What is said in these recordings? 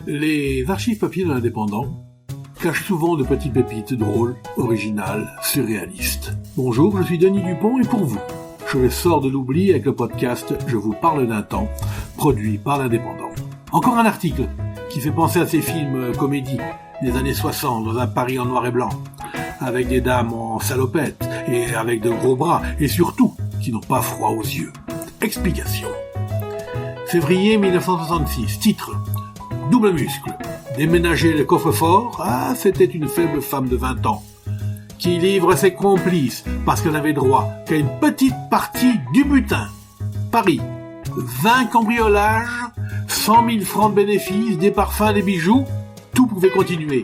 Les archives papier de l'Indépendant cachent souvent de petites pépites drôles, originales, surréalistes. Bonjour, je suis Denis Dupont et pour vous, je les sors de l'oubli avec le podcast Je vous parle d'un temps, produit par l'Indépendant. Encore un article qui fait penser à ces films comédies des années 60 dans un Paris en noir et blanc, avec des dames en salopette et avec de gros bras et surtout qui n'ont pas froid aux yeux. Explication. Février 1966, titre Double muscle, déménager le coffre-fort, c'était une faible femme de 20 ans, qui livre ses complices parce qu'elle n'avait droit qu'à une petite partie du butin. Paris, 20 cambriolages, 100 000 francs de bénéfices, des parfums, des bijoux, tout pouvait continuer.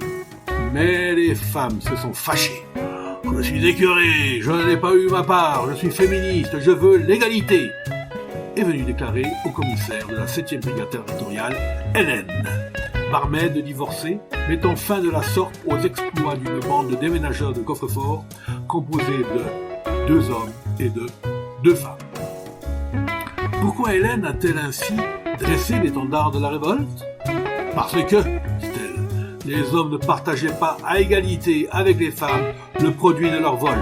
Mais les femmes se sont fâchées. Je suis écœuré, je n'ai pas eu ma part, je suis féministe, je veux l'égalité. Est venue déclarer au commissaire de la 7e brigade territoriale, Hélène, barmaid divorcée, mettant fin de la sorte aux exploits d'une bande de déménageurs de coffre-fort composée de 2 hommes et de 2 femmes. Pourquoi Hélène a-t-elle ainsi dressé l'étendard de la révolte ? Parce que, dit-elle, les hommes ne partageaient pas à égalité avec les femmes le produit de leur vol,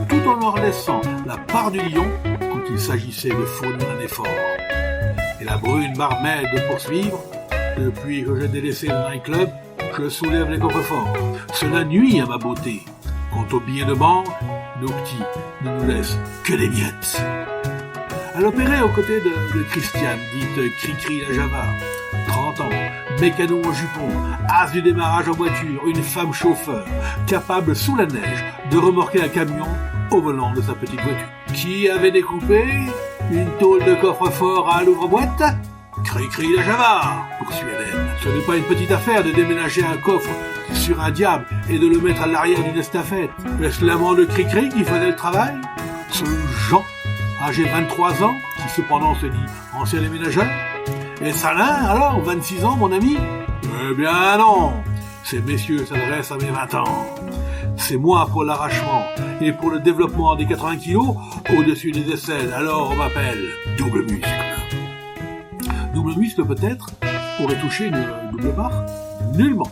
tout en leur laissant la part du lion quand il s'agissait de fournir un effort. Et la brune barmaid de poursuivre, depuis que j'ai délaissé le nightclub, je soulève les coffres-forts. Cela nuit à ma beauté. Quant aux billets de banque, nos petits ne nous laissent que des miettes. Elle opérait aux côtés de Christiane, dite Cricri la Java, 30 ans, mécano en jupon, as du démarrage en voiture, une femme chauffeur, capable sous la neige de remorquer un camion au volant de sa petite voiture. Qui avait découpé une tôle de coffre-fort à l'ouvre-boîte ? Cricri la Java, poursuit Hélène. Ce n'est pas une petite affaire de déménager un coffre sur un diable et de le mettre à l'arrière d'une estafette. Est-ce l'amant de Cricri qui faisait le travail ? Ce Jean, âgé 23 ans, qui cependant se dit ancien déménageur ? Et Salin, alors, 26 ans, mon ami ? Eh bien non, ces messieurs s'adressent à mes 20 ans. C'est moi pour l'arrachement et pour le développement des 80 kilos au-dessus des aisselles, alors on m'appelle double muscle. Double muscle peut-être aurait touché une double barre ? Nullement.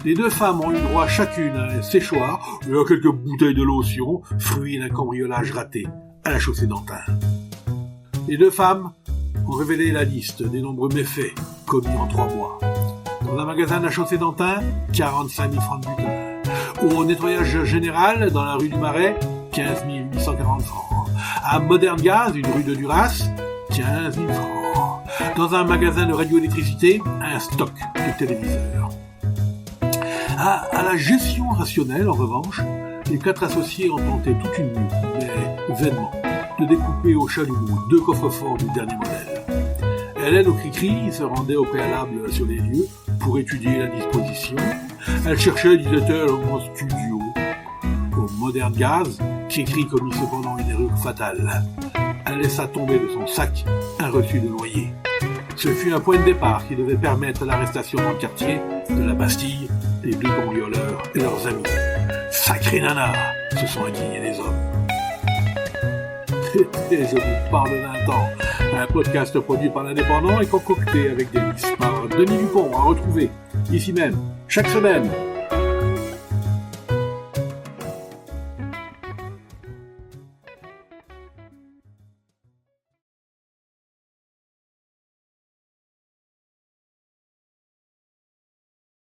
Les 2 femmes ont eu droit chacune à un séchoir et à quelques bouteilles de lotion, fruits d'un cambriolage raté à la chaussée d'Antin. Les 2 femmes ont révélé la liste des nombreux méfaits commis en 3 mois. Dans un magasin de la chaussée d'Antin, 45 000 francs de butin. Au nettoyage général, dans la rue du Marais, 15 840 francs. À Modern Gaz, une rue de Duras, 15 000 francs. Dans un magasin de radioélectricité, un stock de téléviseurs. À la gestion rationnelle, en revanche, les 4 associés ont tenté toute une nuit, mais vainement, de découper au chalumeau 2 coffres-forts du dernier modèle. Hélène au Cricri se rendait au préalable sur les lieux pour étudier la disposition. Elle cherchait, disait-elle, un studio. Au Modern Gaz, Cricri commit cependant une erreur fatale. Elle laissa tomber de son sac un reçu de loyer. Ce fut un point de départ qui devait permettre l'arrestation dans le quartier de la Bastille des 2 cambrioleurs et leurs amis. Sacré nana, se sont indignés les hommes. Et je vous parle d'un temps, un podcast produit par l'Indépendant et concocté avec délice par Denis Dupont, à retrouver ici même, chaque semaine,